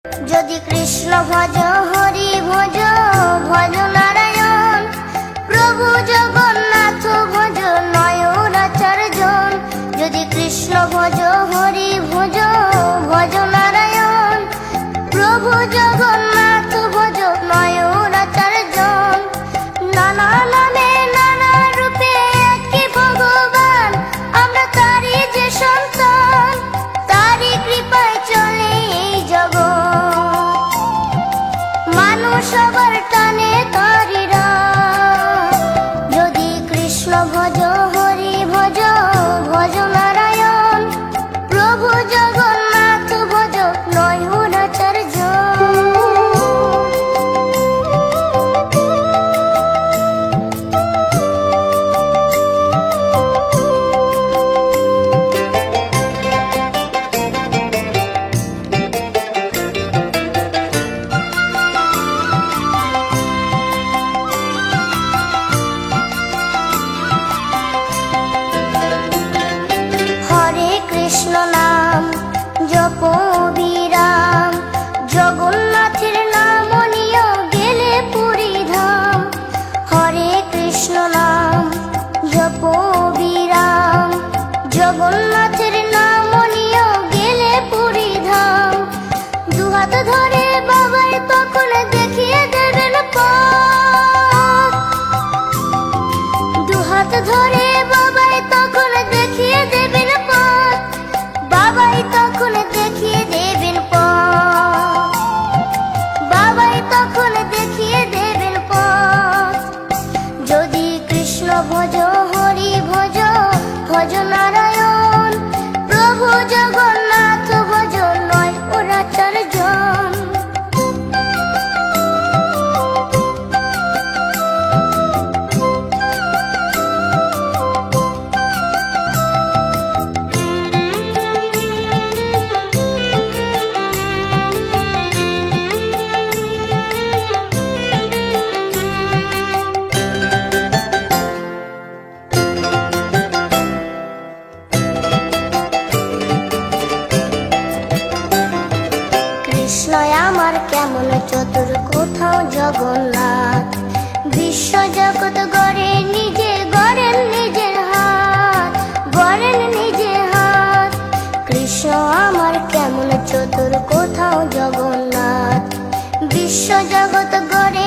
যদি কৃষ্ণ ভজ হরি ভজ ভজ নারায়ণ, প্রভু জগন্নাথ ভজ নয়নাচার্যন। যদি কৃষ্ণ ভজ হরি ভজ ভজ নারায়ণ, প্রভু জগন্নাথ ভজ নয়নাচার্যন। নানা নামে নানা রূপে একই ভগবান, আমরা তারই যে সন্তান, তারই কৃপায় চলে এই জগৎ। মানুষ আবার টানে তারই রাত। যদি কৃষ্ণ ভজ হরি ভজ ভজ নারায়ণ, প্রভু জগন্নাথ ভজ নয়নাচার্যন। হরে কৃষ্ণ নাম জপ বিরাম, জগন্নাথের নাম নিয়ে গেলে পুরী ধাম। হরে কৃষ্ণ নাম জপ বিরাম, জগন্নাথের নাম নিয়ে গেলে পুরী ধাম। দুহাত ধরে বাবাই তখন দেখিয়ে দেবেন পথ। দুহাত ধরে বাবাই তখন দেখিয়ে দেবেন পথ, বাবাই তখন দেখিয়ে দেবেন পথ, বাবাই তখন দেখিয়ে দেবেন পথ। যদি কৃষ্ণ ভজ হরি ভজ ভজ নারায়ণ, প্রভু জগন্নাথ ভজ নয়নাচার্যন। কৃষ্ণ আমার কেমন চতুর কোথাও জগন্নাথ, বিশ্ব জগৎ গড়ে নিজে গড়েন নিজের হাত, গড়েন নিজের হাত। কৃষ্ণ আমার কেমন চতুর কোথাও জগন্নাথ, বিশ্ব জগৎ গড়ে